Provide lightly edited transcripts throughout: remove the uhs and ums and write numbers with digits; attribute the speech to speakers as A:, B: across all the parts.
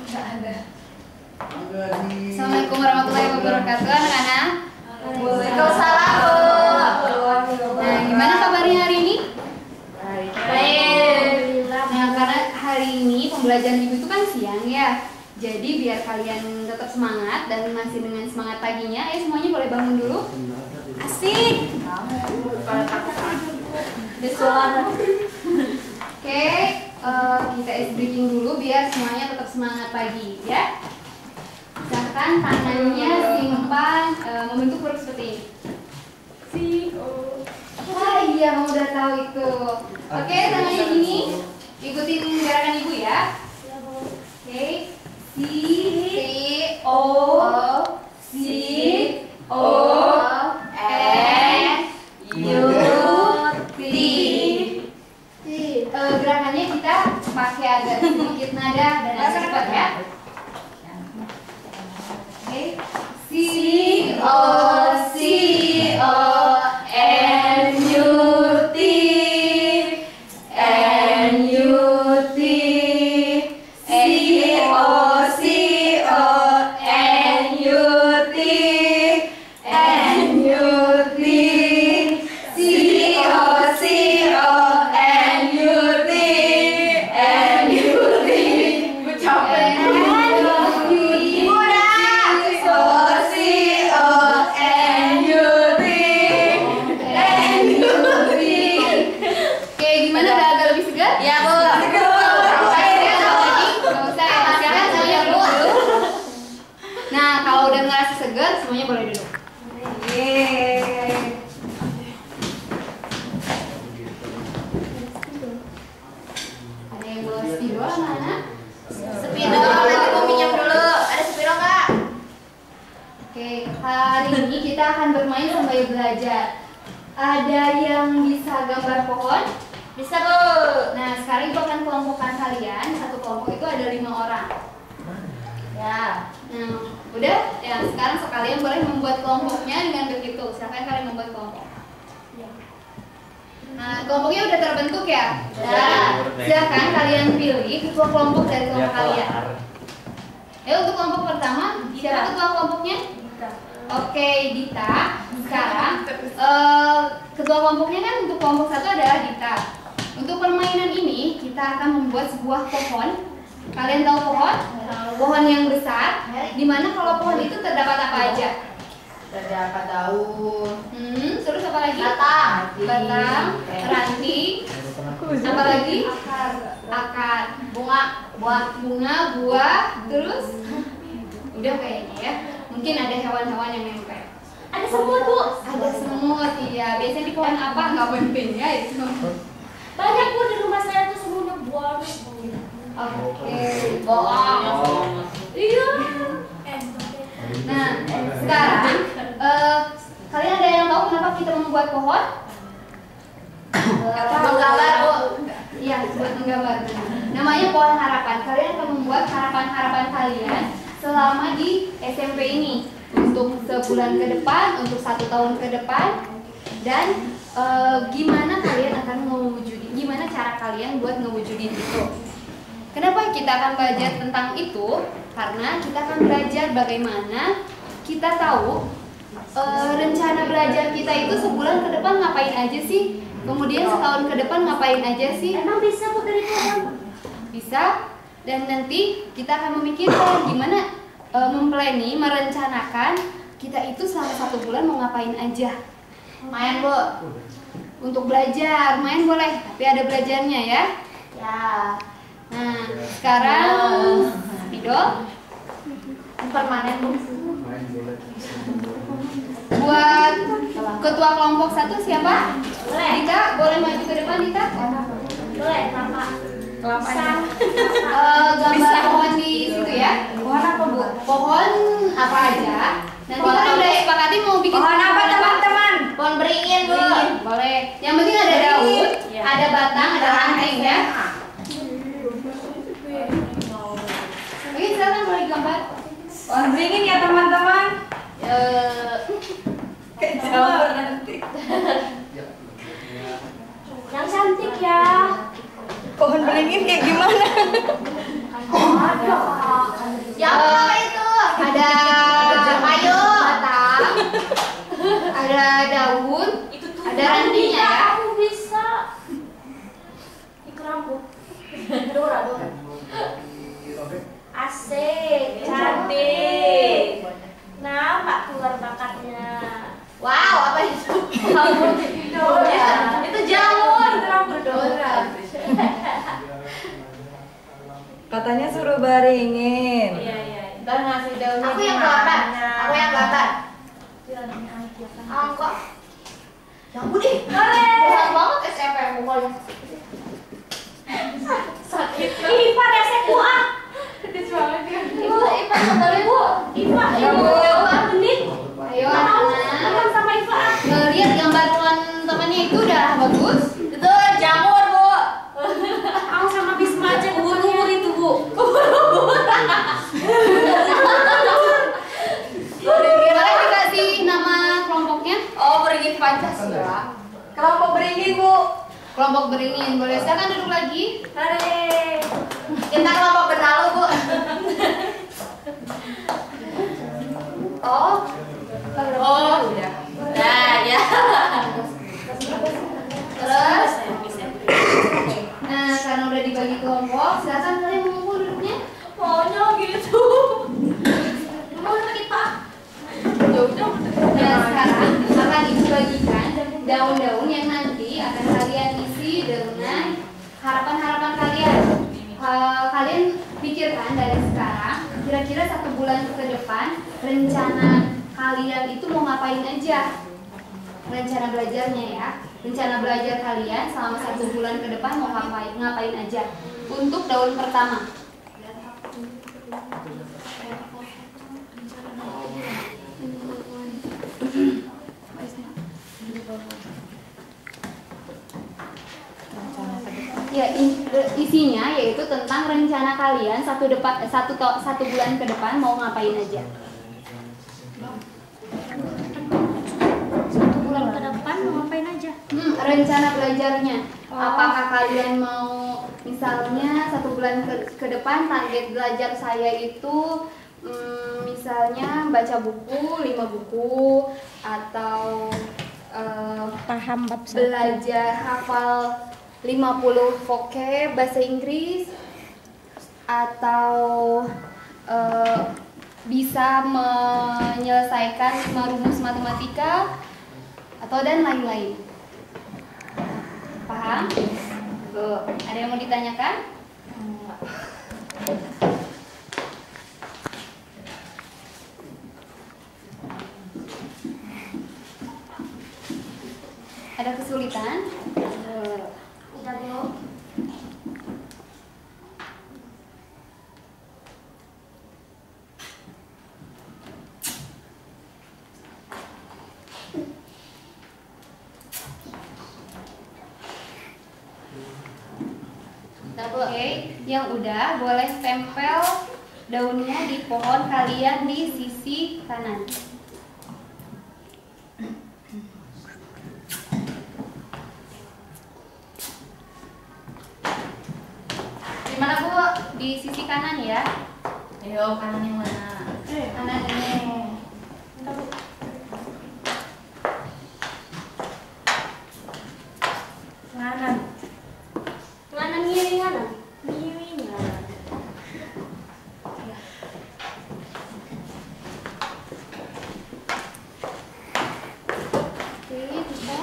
A: Nggak ada. Assalamualaikum warahmatullahi wabarakatuh anak-anak.
B: Waalaikumsalam.
A: Nah, gimana kabarnya hari ini?
B: Baik.
A: Nah, karena hari ini pembelajaran ibu itu kan siang ya. Jadi biar kalian tetap semangat dan masih dengan semangat paginya, semuanya boleh bangun dulu. Asik. Oke, kita ice breaking dulu biar semuanya tetap semangat pagi ya. Misalkan tangannya simpan membentuk huruf seperti ini. Wah iya, kamu udah tahu itu. Oke, tangannya gini. Ikutin gerakan ibu ya. Oke, C O N U T. Gerakannya kita pakai agak sedikit nada dan agak cepat ya. Oke, C O N U T N U T C O N U T N U T C O N U T N U T. Capek. Gimana, udah agak lebih segar? Ya, Bu. Nah, kalau udah ngerasa segar, semuanya boleh duduk. Ada yang bawa spidol, anak-anak?
B: Spidol, nanti mau pinjam dulu. Ada spidol nggak?
A: Oke, hari ini kita akan bermain sambil belajar. Ada yang bisa gambar pohon?
B: Bisa, Bu.
A: Nah, sekarang ibu akan kelompokkan kalian. Satu kelompok itu ada 5 orang.
B: Ya.
A: Nah, udah? Ya, sekarang sekalian boleh membuat kelompoknya dengan begitu. Silakan kalian membuat kelompok. Nah, kelompoknya udah terbentuk ya? Udah. Silakan kalian pilih ketua kelompok dari kelompok kalian. Untuk kelompok pertama, siapa ketua kelompoknya? Oke, Dita. Sekarang ketua kelompoknya kan untuk kelompok 1 adalah Dita. Untuk permainan ini kita akan membuat sebuah pohon. Kalian tahu pohon? Pohon yang besar. Dimana kalau pohon itu terdapat apa aja?
B: Terdapat daun.
A: Terus apa lagi?
B: Batang.
A: Ranting. Apa lagi? Akar. Bunga, buah. Terus? Udah kayaknya ya. Mungkin ada hewan-hewan yang nempel.
B: Ada semut, Bu.
A: Ada semut, iya. Biasanya di pohon apa? Nggak penting ya itu.
B: Banyak, Bu, di rumah saya tuh semutnya buah.
A: Oke.
B: Bohong.
A: Iya. Nah, sekarang kalian ada yang tahu kenapa kita membuat pohon?
B: Menggambar, Bu.
A: Iya, buat menggambar. Namanya pohon harapan. Kalian akan membuat harapan-harapan kalian selama di SMP ini untuk sebulan ke depan, untuk 1 tahun ke depan, dan gimana kalian akan mewujudin, gimana cara kalian buat ngewujudin itu. Kenapa kita akan belajar tentang itu? Karena kita akan belajar bagaimana kita tahu rencana belajar kita itu sebulan ke depan ngapain aja sih, kemudian setahun ke depan ngapain aja sih.
B: Emang bisa, Bu, dari pohon?
A: Bisa. Dan nanti kita akan memikirkan gimana memplanning, merencanakan kita itu selama 1 bulan mau ngapain aja.
B: Main, Bu.
A: Untuk belajar, main boleh, tapi ada belajarnya ya.
B: Ya.
A: Nah, sekarang spidol
B: Permanen, Bu.
A: buat ketua kelompok 1 siapa?
B: Boleh.
A: Dita, boleh maju ke depan, Dita?
B: Boleh, Kakak.
A: Gambar pohon di situ ya. Pohon apa, Bu? Pohon apa aja. Nanti kalian udah sepakati mau bikin
B: Pohon apa,
A: apa?
B: teman-teman? Pohon beringin, Bu.
A: Boleh. Yang penting ada daun,
B: Iya.
A: ada batang, ada ranting ya. Oke, silakan boleh gambar.
B: Pohon beringin ya, teman-teman. Kejauhan nanti. Yang cantik ya.
C: Pohon beringin kayak gimana?
B: Ada. Jamur apa itu?
A: Ada
B: kayu,
A: batang, ada daun,
B: itu tuh
A: ada rantingnya ya.
B: Aku bisa. Itu rambut. Dora. Asik, cantik. Nampak keluar bakatnya. Wow, apa itu? Rambut Dora. Itu jamur, itu rambut Dora.
C: Katanya suruh baringin.
B: Iya.
A: Ntar ngasih daunnya.
B: Aku yang gambar. Kok? Jamur deh.
A: Berat banget SMP mukulnya.
B: Sakit. Ipa resek Bu ah.
A: Pedes banget ya.
B: Ipa kembali Bu. Ipa, menit.
A: Ayo anak-anak.
B: Sama Ipa.
A: Ngeliat gambar teman-temannya itu udah bagus.
B: Itu jamur Bu. Aku sama Bisma aja ubur-ubur itu Bu.
A: Boleh dikasih nama kelompoknya?
B: Oh, beringin Pancasila.
C: Kelompok beringin, Bu.
A: Kelompok beringin. Boleh silakan duduk lagi.
B: Hore. Kita kelompok benalu Bu.
A: Oh.
B: Udah. Nah, ya.
A: Terus, nah karena udah dibagi kelompok, silakan kalian mengumpul duduknya.
B: Maunya gitu. Mau kita. Ya udah.
A: Nah sekarang akan ibu bagikan daun-daun yang nanti akan kalian isi dengan harapan-harapan kalian. Kalian pikirkan dari sekarang, kira-kira 1 bulan ke depan rencana kalian itu mau ngapain aja? Rencana belajarnya ya. Rencana belajar kalian selama 1 bulan ke depan mau ngapain aja? Untuk daun pertama. Ya, isinya yaitu tentang rencana kalian 1 bulan ke depan mau ngapain aja.
B: 1 bulan ke depan mau ngapain aja?
A: Rencana belajarnya. Apakah kalian mau misalnya 1 bulan ke depan target belajar saya itu misalnya baca buku 5 buku atau
B: Paham bab
A: belajar hafal 50 vocab bahasa Inggris atau bisa menyelesaikan merumus matematika atau dan lain-lain. Paham? Tuh, ada yang mau ditanyakan? Ada kesulitan?
B: Udah belum?
A: Oke, yang udah boleh tempel daunnya di pohon kalian di sisi kanan. Di mana Bu? Di sisi kanan ya.
B: Ayo, kanan yang mana?
A: Kanan ini.
B: Kanan.
A: Kanan kiri kanan.
B: Kiri kanan.
A: Oke, bisa.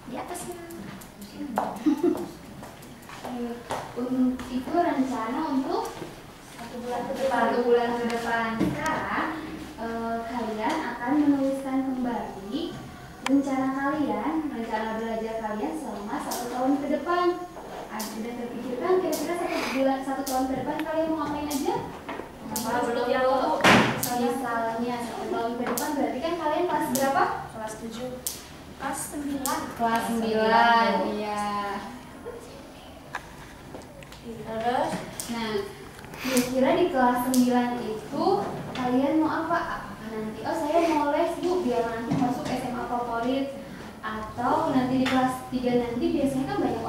B: Di atasnya.
A: Itu rencana untuk 1 bulan ke depan. 1 bulan ke depan. Sekarang kalian akan menuliskan kembali rencana kalian, rencana belajar kalian selama 1 tahun ke depan. Sudah terpikirkan kira-kira 1 tahun ke depan kalian mau ngapain aja?
B: Belum ya Bu.
A: Misalnya 1 tahun ke depan berarti kan kalian kelas berapa?
B: Kelas 7. Kelas 9.
A: Kelas 9, iya.
B: Terus
A: Nah, Kira-kira di kelas 9 itu kalian mau apa? Apakah nanti, oh saya mau les bu, biar nanti masuk SMA favorit. Atau nanti di kelas 3 nanti biasanya kan banyak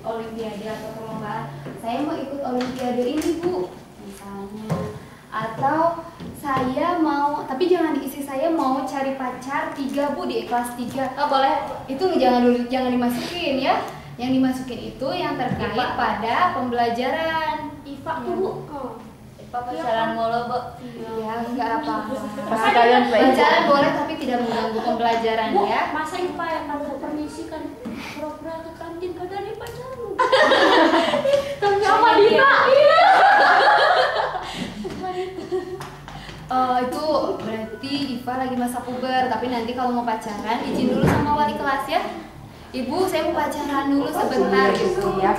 A: olimpiade atau perlombaan. Saya mau ikut olimpiade ini bu, misalnya. Atau saya mau, tapi jangan diisi saya mau cari pacar 3 bu di kelas 3.
B: Oh boleh.
A: Itu jangan dimasukin ya. Yang dimasukin itu yang terkait pada pembelajaran.
B: IPA tuh bu. IPA pacaran mulu bu.
A: Iya, enggak apa-apa.
C: Pasti kalian
A: Pacaran boleh tapi tidak mengganggu pembelajaran
B: Bu,
A: ya.
B: masa IPA yang kamu permisi kan pura-pura ke kantin padahal dia pacaran. Sama Dita. Iya.
A: Itu berarti Iva lagi masa puber, tapi nanti kalau mau pacaran izin dulu sama wali kelas ya. Ibu, saya mau pacaran dulu sebentar gitu ya.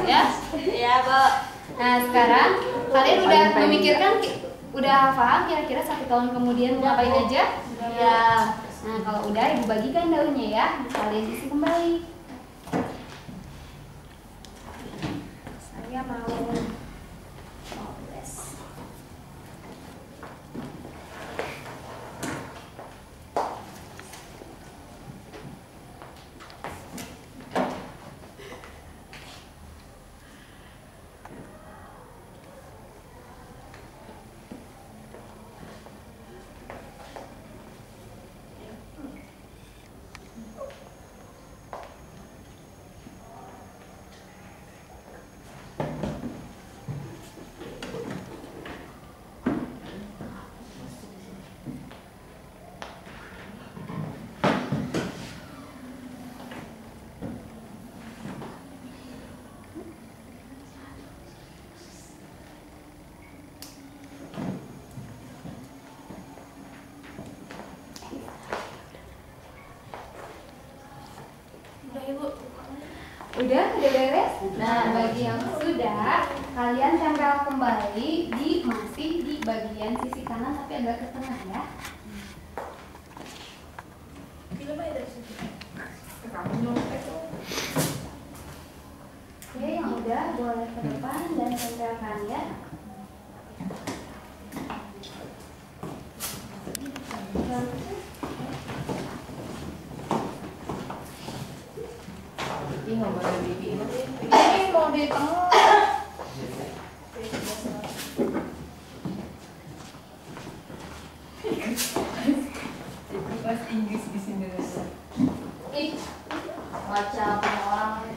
B: Iya bu.
A: Nah sekarang kalian udah memikirkan, udah paham kira-kira 1 tahun kemudian mau ngapain aja?
B: Iya.
A: Nah kalau udah ibu bagikan daunnya ya, kalian isi kembali.
B: Saya mau les.
A: Udah beres? Nah, bagi yang sudah, kalian tempel kembali masih di bagian sisi kanan tapi agak ke tengah ya. Oke, yang udah boleh ke depan dan tempelkan ya.
C: Ini nggak boleh bibi.
A: Ini mau di tengah.
C: Bahasa Inggris di sini.
A: Ih, baca punya orang.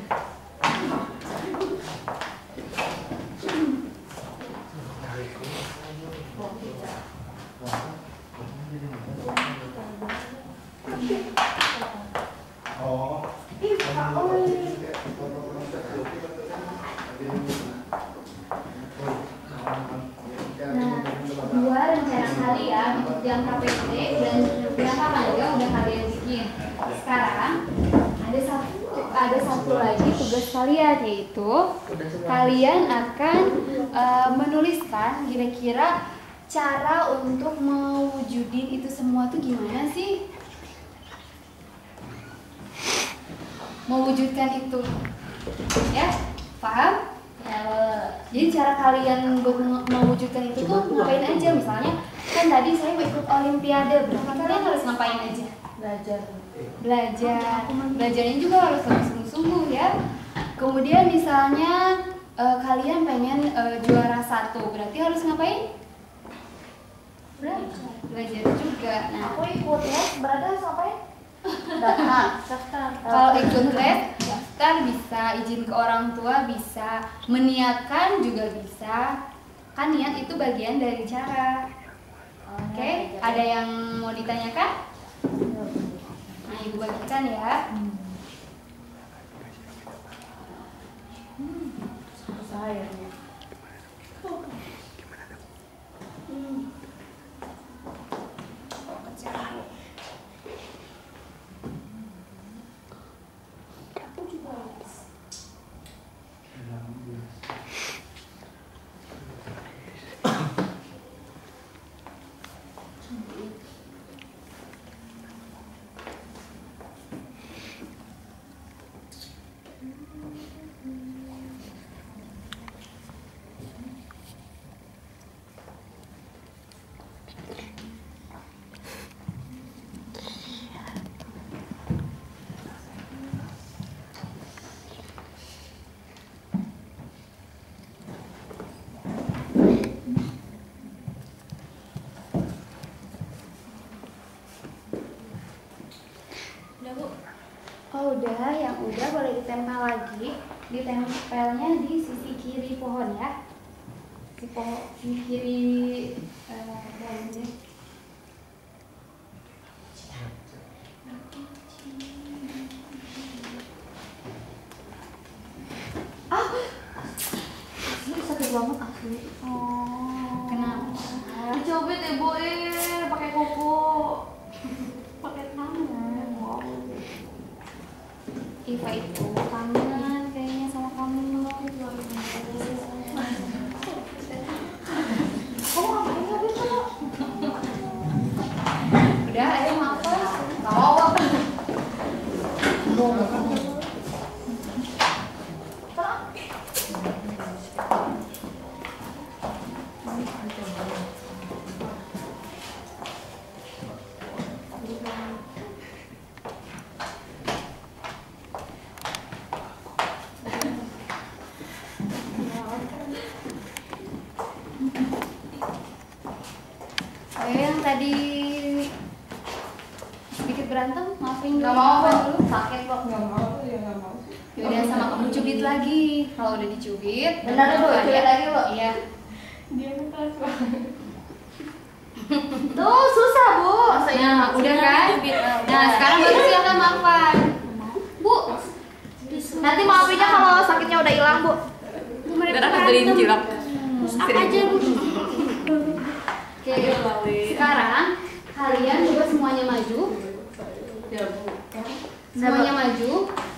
A: Dua rencana kalian untuk jangka pendek dan jangka panjang udah kalian bikin. Sekarang ada satu lagi tugas kalian, yaitu kalian akan menuliskan kira-kira cara untuk mewujudin itu semua tuh gimana sih? Mewujudkan itu, ya, paham? Jadi cara kalian untuk mewujudkan itu tuh ngapain aja? Misalnya kan tadi saya mau ikut olimpiade, berarti kalian harus ngapain aja? Belajarnya juga harus sungguh-sungguh ya. Kemudian misalnya kalian pengen juara 1, berarti harus ngapain? Belajar juga. Nah,
B: Aku ikut ya, berada ngapain? Daftar.
A: kalau ikut les, daftar bisa, izin ke orang tua bisa, meniatkan juga bisa. Kan niat itu bagian dari cara. Oke, ada yang mau ditanyakan? Nah, ibu bagikan ya.
C: Saya.
A: yang udah boleh ditempel lagi. Ditempelnya di sisi kiri pohon ya. Di kiri daunnya. Ini sakit banget asli. Oh.
B: Kenapa?
A: Dicobet ya, Bu, pakai kuku. Pakai tangan. Wow. Iva itu kangen kayaknya sama kamu. Kamu ngapain ya, Bu? Udah, ayo apa? Gak mau apa? Yang tadi sedikit berantem, maafin dulu.
B: Gak mau,
A: maafin
B: Pak.
A: dulu. Sakit kok.
C: Nggak mau tuh ya nggak mau.
A: Yaudah sama kamu cubit lagi. Kalau udah dicubit,
B: Benar ya, Bu? Cubit lagi, Bu?
A: Iya.
C: Dia minta banget.
A: Tuh susah, Bu.
B: Maksudnya
A: Nah, udah kan?
B: cubit.
A: Nah, sekarang baru silakan maafkan. Bu, nanti maafinnya kalau sakitnya udah hilang, Bu.
B: Biar aku beliin cilok.
A: Apa aja, Bu? Oke, sekarang kalian coba semuanya maju.
C: Ya Bu.
A: Semuanya maju.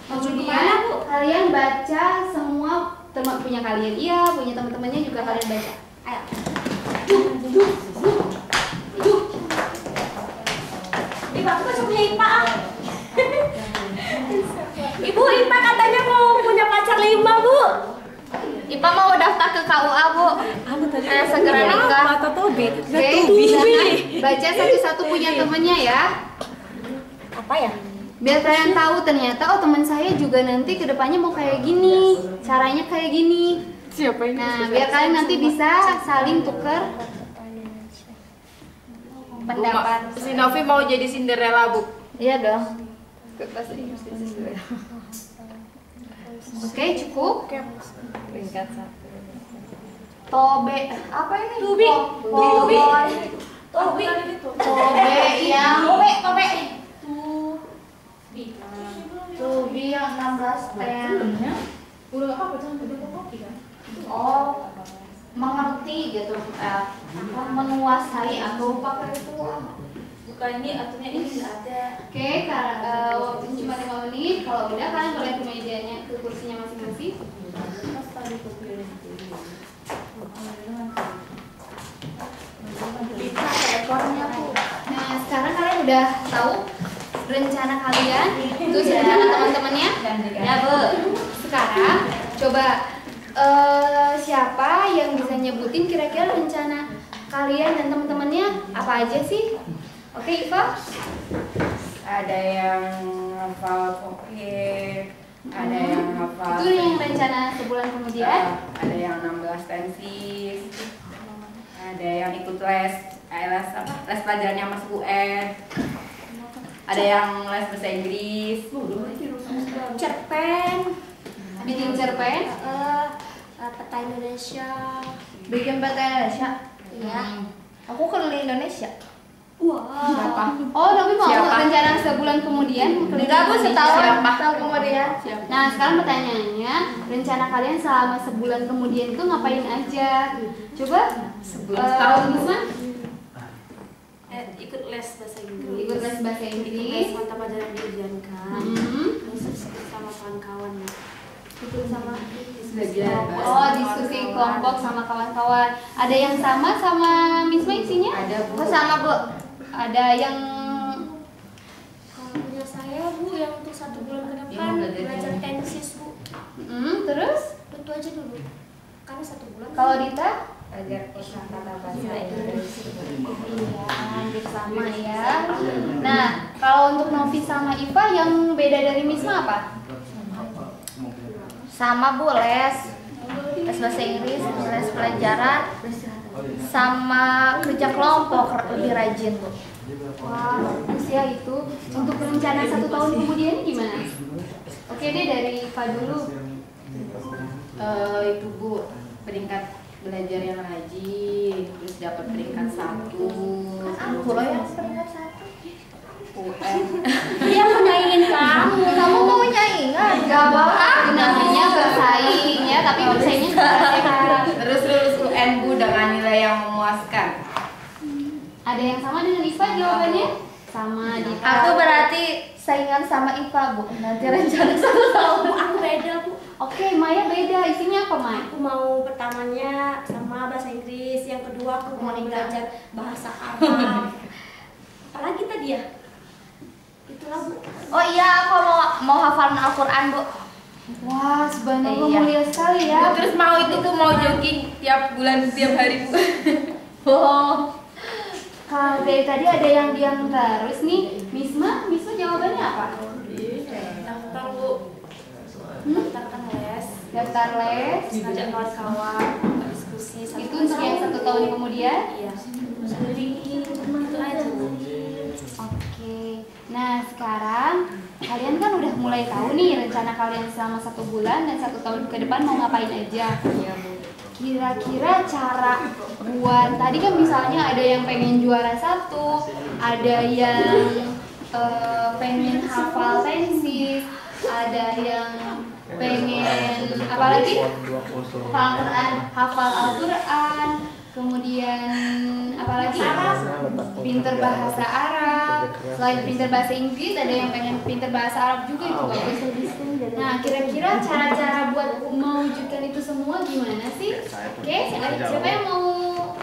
A: Kemudian kalian baca semua teman punya kalian, iya, punya teman-temannya juga kalian baca. Ayo.
B: Ibu, aku kan punya Ipa. Ibu, Ipa katanya mau punya pacar 5, Bu.
A: Ipa mau daftar ke KUA, Bu. Segera nikah.
B: Mata Tobi.
A: Oke, silakan baca satu-satu punya temennya ya.
B: Apa ya?
A: Biar kalian tahu ternyata oh teman saya juga nanti kedepannya mau kayak gini, caranya kayak gini.
C: Siapa ini?
A: Nah, biar kalian nanti bisa saling tukar pendapat.
B: Si Novi mau jadi Cinderella, Bu.
A: Iya dong. Oke, cukup.
C: Peringkat 1.
A: Tobe, apa ini?
B: Tubi.
A: Tobe.
B: Tobi.
A: Tobe yang
B: Tobe.
A: Tubi yang 16 ten.
C: Udah nggak apa-apa, jangan beli kopi kan?
A: Oh, mengerti gitu, menguasai atau pakai itu.
B: Bukan ini, atunya ini nggak ada.
A: Oke, waktunya cuma 5 menit. Kalau udah kalian boleh ke mejanya, ke kursinya masing-masing. Nah, sekarang kalian udah tahu rencana kalian, terus rencana teman-temannya.
B: Ya, Bu.
A: Sekarang coba siapa yang bisa nyebutin kira-kira rencana kalian dan teman-temannya apa aja sih? Oke, Iva.
B: Ada yang hafal pokep, ada yang hafal.
A: Itu yang rencana sebulan kemudian.
B: Ada yang 16 tensis, ada yang ikut les pelajarannya masuk UN, ada yang les bahasa Inggris,
A: Cerpen, bikin cerpen,
D: peta Indonesia.
A: bikin peta Indonesia.
D: Iya.
A: Aku keliling Indonesia.
B: siapa?
A: Oh, tapi mau
B: Siapa?
A: rencana sebulan kemudian?
D: Enggak, Bu, setahun.
B: Siapa?
D: Setahun kemudian.
A: Nah, sekarang pertanyaannya, rencana kalian selama sebulan kemudian itu ngapain aja? Coba
B: Setahun.
A: Misma,
D: Ikut les bahasa Inggris.
A: ikut les bahasa
D: Les
A: Inggris.
D: mata pelajaran diujiankan. Terus sama kawan-kawan.
A: Ikut sama
B: Belajar bahasa.
A: Oh, diskusi kelompok sama kawan-kawan. Ada yang sama Misma isinya?
B: Ada, Bu.
A: Oh, sama, Bu. Ada yang
D: Kalau punya saya, Bu, yang untuk 1 bulan ke depan
B: Yang belajar
D: belajar
B: ini.
D: tensis, Bu.
A: terus
D: Itu aja dulu. Karena 1 bulan.
A: kalau Dita?
B: Belajar kosakata bahasa
A: Iya,
B: Inggris.
A: Iya, hampir sama ya. Nah, kalau untuk Novi sama Iva yang beda dari Misma apa?
D: Sama, Bu, les bahasa Inggris, les pelajaran, sama kerja kelompok lebih rajin, Bu.
A: Wah, bagus ya itu. Untuk rencana 1 tahun kemudian gimana? Oke deh, dari Pak dulu.
B: Itu Bu, peringkat belajar yang rajin, terus dapat peringkat 1.
D: Aku loh yang peringkat 1.
B: UN.
D: Dia mau nyaingin kamu. Kamu mau nyaingan?
A: Gak apa-apa, namanya bersaing ya, tapi bersaingnya secara sehat.
B: Terus lulus UN Bu dengan nilai yang memuaskan.
A: Ada yang sama dengan Iva jawabannya? Sama Dita.
D: Aku berarti saingan sama Iva, Bu. Nanti rencana 1 tahun. Aku beda, Bu.
A: Oke, Maya beda. Isinya apa, Maya?
D: Aku mau pertamanya sama bahasa Inggris, yang kedua aku mau belajar bahasa Arab. Apalagi tadi ya? Itulah, Bu. Oh iya, aku mau hafalan Al-Qur'an, Bu.
A: Wah, subhanallah
B: Iya.
A: mulia sekali
B: Bu,
A: ya.
B: terus mau itu tuh mau jogging tiap bulan tiap hari Bu.
A: Oh. Kalau dari tadi ada yang diam terus nih. Misma jawabannya apa?
D: Daftar, Bu. Daftarkan les.
A: Daftar les.
D: Ngajak kawan-kawan, diskusi.
A: Itu untuk yang 1 tahun kemudian.
D: Iya. Sendiri itu aja, Bu.
A: Oke. Nah, sekarang kalian kan udah mulai tahu nih rencana kalian selama 1 bulan dan 1 tahun ke depan mau ngapain aja.
B: Iya Bu.
A: Kira-kira cara buat tadi kan misalnya ada yang pengen juara 1, ada yang pengen hafal tensis, ada yang pengen apalagi hafal Al-Quran, kemudian apalagi pinter bahasa Arab. Selain pinter bahasa Inggris, ada yang pengen pinter bahasa Arab juga, itu bagus. Nah, kira-kira cara-cara buat mewujudkan itu semua gimana sih? Oke, siapa yang mau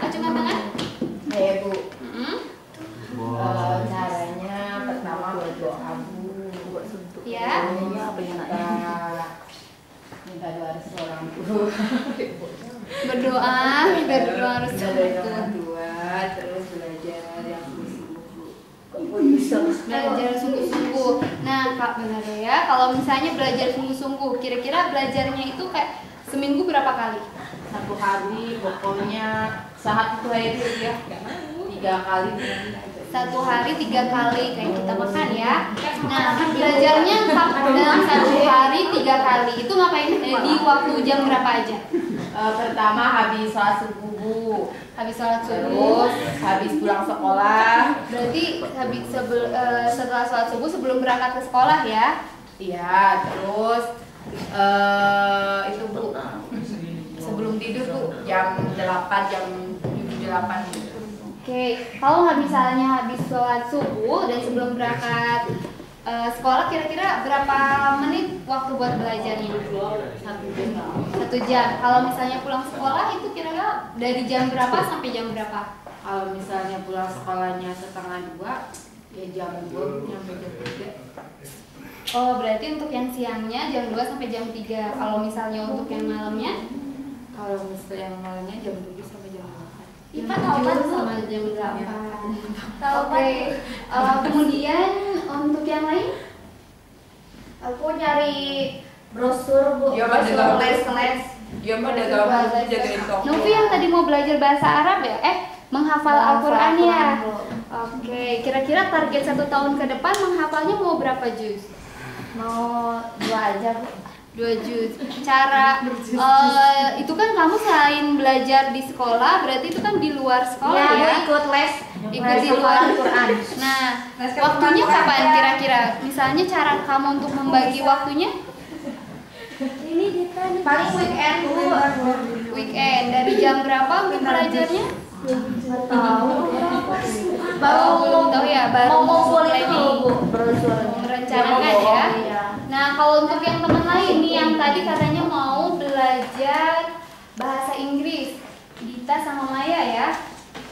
A: acungkan tangan?
B: Saya Bu.
A: Hmm?
B: Caranya pertama berdoa Bu.
A: Ya.
B: Minta doa restu orang tua.
A: Berdoa harus
B: Dari
A: betul.
B: orang tua, terus belajar yang sungguh-sungguh.
A: Belajar sungguh-sungguh. Nah, Kak, benar ya. Kalau misalnya belajar sungguh-sungguh, kira-kira belajarnya itu kayak seminggu berapa kali?
B: 1 hari pokoknya saat itu aja ya 3 kali.
A: 1 hari 3 kali kayak kita makan ya. Nah, belajarnya dalam 1 hari 3 kali. Itu ngapain? Di waktu jam berapa aja?
B: Pertama habis sholat subuh Bu.
A: Habis sholat
B: Terus
A: subuh.
B: habis pulang sekolah.
A: Berarti setelah sholat subuh sebelum berangkat ke sekolah ya?
B: Iya, terus itu Bu. Sebelum tidur Bu, jam 8, jam 7-8 gitu.
A: Oke, kalau nggak misalnya habis sholat subuh dan sebelum berangkat sekolah, kira-kira berapa menit waktu buat belajarnya? 1 jam. Kalau misalnya pulang sekolah itu kira-kira dari jam berapa sampai jam berapa?
B: Kalau misalnya pulang sekolahnya 1:30, ya jam 2 sampai jam 3.
A: Oh, berarti untuk yang siangnya jam 2 sampai jam 3. Kalau misalnya untuk yang malamnya?
B: Kalau misalnya yang malamnya jam 7 sampai jam 8.
D: Ipa tahu kan, Bu?
A: sama jam 8.
D: Tahu
A: Oke, kemudian untuk yang lain?
D: Aku nyari brosur, Bu.
B: Iya, Mbak,
D: Brosur
B: ada
D: les.
B: Dia mah ada gampang jagain toko.
A: Novi yang tadi mau belajar bahasa Arab ya? Menghafal Al-Quran ya?
D: Bu.
A: Oke, kira-kira target 1 tahun ke depan menghafalnya mau berapa juz?
D: Mau 2 aja, Bu.
A: 2 juz. Cara itu kan kamu selain belajar di sekolah, berarti itu kan di luar sekolah
D: Ya,
A: ya?
D: mau ikut les.
A: Ikut di luar
D: Al-Quran.
A: Nah, waktunya kapan kira-kira? Misalnya cara kamu untuk membagi waktunya?
D: Ini Dita nih. Paling weekend, Bu.
A: Weekend. Dari jam berapa untuk belajarnya?
D: Nggak tahu.
A: Oh, belum tahu ya, baru
D: mau ngumpulin
A: planning.
D: dulu, Bu, brosur.
A: Merencanakan ya.
D: Iya.
A: Nah, kalau untuk yang teman lain nih yang tadi katanya mau belajar bahasa Inggris, Dita sama Maya ya.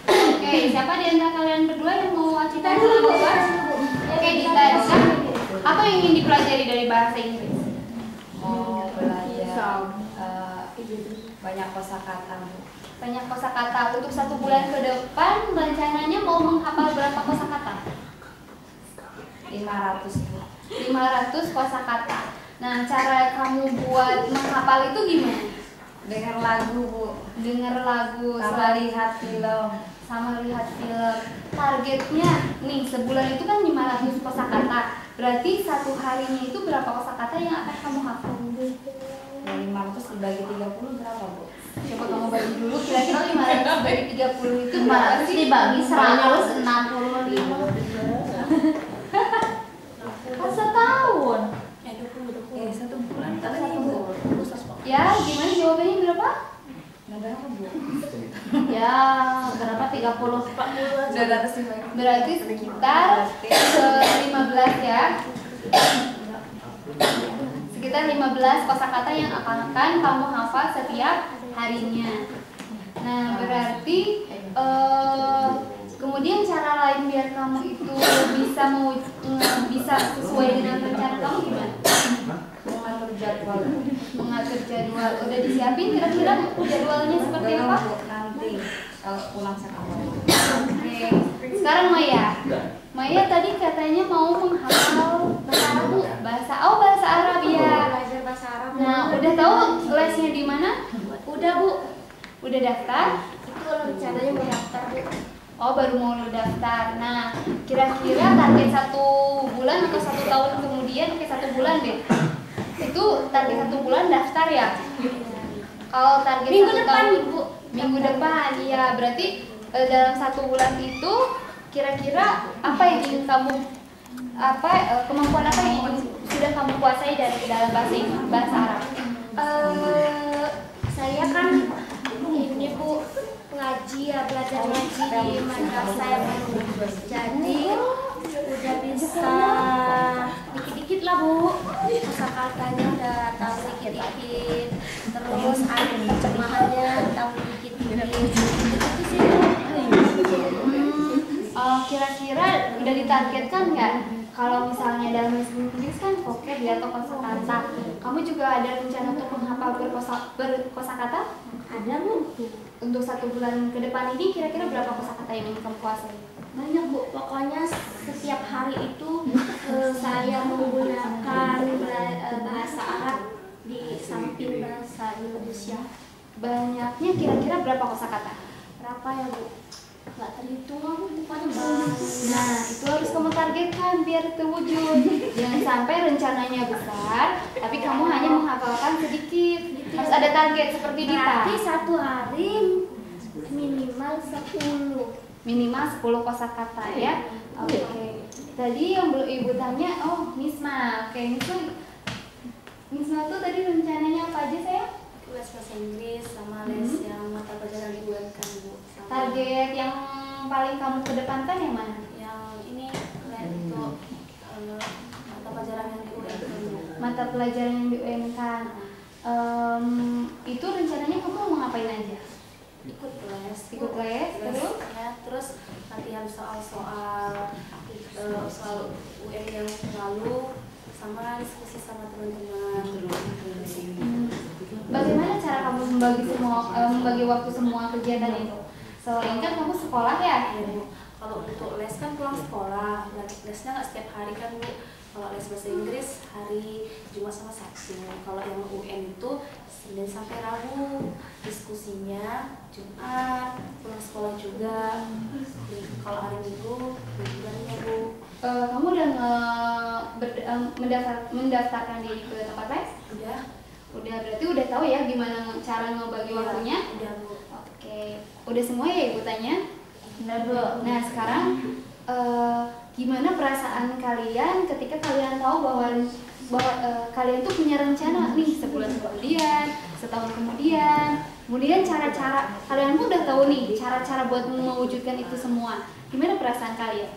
A: Oke, siapa di antara kalian berdua yang mau cerita dulu, Bu? Oke, Dita, apa yang ingin dipelajari dari bahasa Inggris?
B: Mau belajar banyak kosakata.
A: Banyak kosakata. Untuk 1 bulan ke depan rencananya mau menghafal berapa kosakata?
B: 500 Bu.
A: 500 kosakata. Nah, cara kamu buat menghafal itu gimana?
B: Dengar lagu Bu.
A: Dengar lagu,
B: Sama lihat film.
A: sama lihat film. Targetnya nih sebulan itu kan 500 kosakata. Berarti satu harinya itu berapa kosakata yang akan kamu hafal?
B: 500 dibagi 30 berapa, Bu?
A: Coba kamu bagi dulu, kira-kira 500 bagi 30 itu
D: 500 dibagi 165. Kan setahun.
B: Satu bulan kan Ibu.
A: Ya, gimana jawabannya berapa?
B: Berapa, Bu?
A: Ya, berapa? 30.
B: 200
A: Berarti sekitar 15 ya. Sekitar 15 kosakata yang akan kamu hafal setiap harinya. Nah, berarti kemudian cara lain biar kamu itu bisa sesuai dengan rencana kamu gimana?
B: Mengatur jadwal.
A: Mengatur jadwal. Udah disiapin kira-kira jadwalnya seperti apa?
B: Nanti kalau pulang sekolah.
A: Oke. Sekarang Maya tadi katanya mau menghafal bahasa Arab, Bu. Bahasa Arab ya.
D: Belajar bahasa Arab.
A: Nah, udah tahu lesnya di mana?
D: Udah, Bu.
A: Udah daftar?
D: Itu rencananya mau daftar, Bu.
A: Oh, baru mau daftar. Nah, kira-kira target 1 bulan atau 1 tahun kemudian, oke 1 bulan deh. Itu target 1 bulan daftar ya? Kalau target
D: Minggu
A: 1
D: depan,
A: tahun,
D: Bu.
A: Minggu depan, iya. Berarti dalam 1 bulan itu kira-kira apa yang ingin kamu kemampuan apa yang sudah kamu kuasai dari dalam bahasa Arab?
D: Saya kan ini, Bu, ngaji ya, belajar ngaji di madrasah yang baru. Jadi udah bisa dikit-dikit lah, Bu. Kosakatanya udah tahu dikit-dikit. Terus ada terjemahannya tahu dikit-dikit. Itu sih, Bu.
A: Kira-kira udah ditargetkan nggak? Kalau misalnya dalam bahasa Inggris kan vocab ya atau kosakata, kamu juga ada rencana untuk menghafal berkosakata?
D: Ada, Bu.
A: Untuk 1 bulan ke depan ini kira-kira berapa kosakata yang ingin kamu kuasai?
D: Banyak, Bu. Pokoknya setiap hari itu saya menggunakan bahasa Arab di samping bahasa Indonesia.
A: Banyaknya kira-kira berapa kosakata?
D: Berapa ya, Bu? Nggak terhitung aku, pokoknya banyak.
A: Nah, itu harus kamu targetkan biar terwujud. Jangan sampai rencananya besar, tapi kamu hanya menghafalkan sedikit. Harus ada target seperti
D: Berarti
A: Dita.
D: 1 hari minimal 10.
A: Minimal 10 kosakata ya. Oke. Tadi yang belum Ibu tanya, Misma. Oke, Misma tuh tadi rencananya apa aja saya?
D: Les bahasa Inggris sama les yang mata pelajaran di UN kan, Bu. Sama
A: Target yang paling kamu kedepankan yang mana?
D: yang ini les untuk mata pelajaran yang di UN kan, Bu.
A: Mata pelajaran yang di UN kan. Itu rencananya kamu mau ngapain aja?
D: Ikut les,
A: Ikut les, terus?
D: ya, terus latihan soal-soal UN yang lalu sama diskusi sama teman-teman.
A: Bagaimana cara kamu membagi waktu semua kegiatan itu? Selain kan kamu sekolah ya?
D: Iya, Bu. Kalau untuk les kan pulang sekolah, lesnya nggak setiap hari kan, Bu. Kalau les bahasa Inggris hari Jumat sama Sabtu. Kalau yang UN itu Senin sampai Rabu, diskusinya Jumat, pulang sekolah juga. Kalau hari Minggu liburannya, Bu.
A: Kamu udah mendaftarkan diri ke tempat les? Udah, berarti udah tahu ya gimana cara ngebagi waktunya?
D: Udah, Bu.
A: Oke, udah semua ya Ibu tanya?
D: Udah, Bu.
A: Nah sekarang gimana perasaan kalian ketika kalian tahu bahwa kalian tuh punya rencana nih sebulan kemudian, setahun kemudian cara-cara kalian tuh udah tahu nih cara-cara buat mewujudkan itu semua. Gimana perasaan kalian?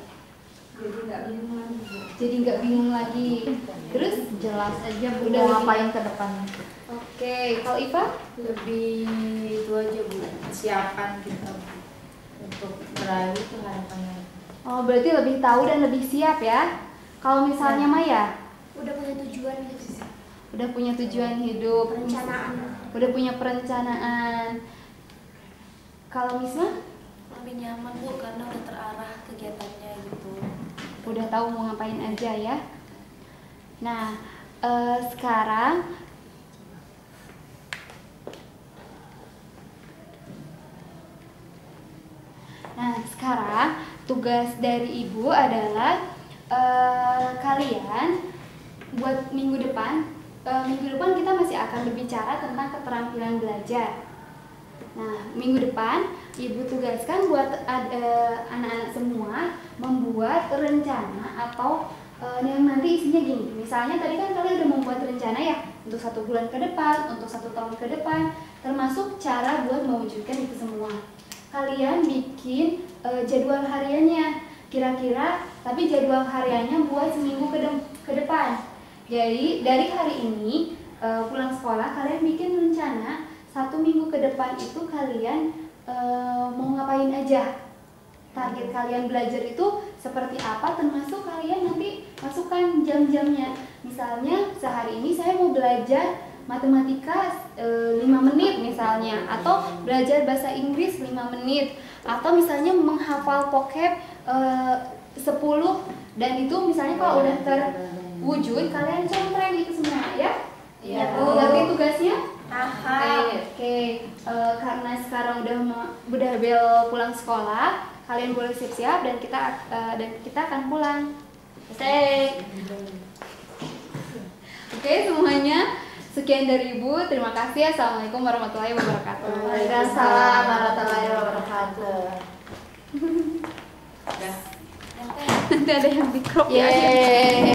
A: Jadi nggak bingung lagi. Terus
C: Jelas aja Bu,
A: Udah
C: mau ngapain ke depannya.
A: Oke, kalau Iva?
B: Lebih itu aja, Bu, persiapan kita untuk meraih itu harapannya.
A: Oh, berarti lebih tahu dan lebih siap ya. Kalau misalnya Maya,
D: Udah punya tujuan gitu.
A: udah punya tujuan hidup,
D: Perencanaan.
A: udah punya perencanaan. Kalau Misma,
D: Lebih nyaman, Bu, karena udah terarah kegiatannya gitu.
A: udah tahu mau ngapain aja ya. Nah, sekarang tugas dari ibu adalah kalian buat minggu depan kita masih akan berbicara tentang keterampilan belajar. Nah, minggu depan ibu tugaskan buat anak-anak semua membuat rencana atau yang nanti isinya gini. Misalnya tadi kan kalian udah membuat rencana ya untuk 1 bulan ke depan, untuk 1 tahun ke depan, termasuk cara buat mewujudkan itu semua. Kalian bikin jadwal hariannya. Kira-kira, tapi jadwal hariannya buat seminggu ke depan. Jadi dari hari ini pulang sekolah kalian bikin rencana 1 minggu ke depan itu kalian mau ngapain aja. Target kalian belajar itu seperti apa, termasuk kalian nanti masukkan jam-jamnya. Misalnya sehari ini saya mau belajar matematika 5 menit misalnya, atau belajar bahasa Inggris 5 menit, atau misalnya menghafal vocab 10, dan itu misalnya kalau udah terwujud kalian contreng itu semua ya.
B: Iya.
A: Ngerti tugasnya?
D: Aha.
A: Oke. Karena sekarang udah bel pulang sekolah, kalian boleh siap-siap dan kita akan pulang. Oke semuanya, sekian dari Ibu. Terima kasih. Assalamualaikum warahmatullahi wabarakatuh.
C: Waalaikumsalam warahmatullahi wabarakatuh.
B: Udah.
A: Nanti ada yang mikrofon.
C: Yeay.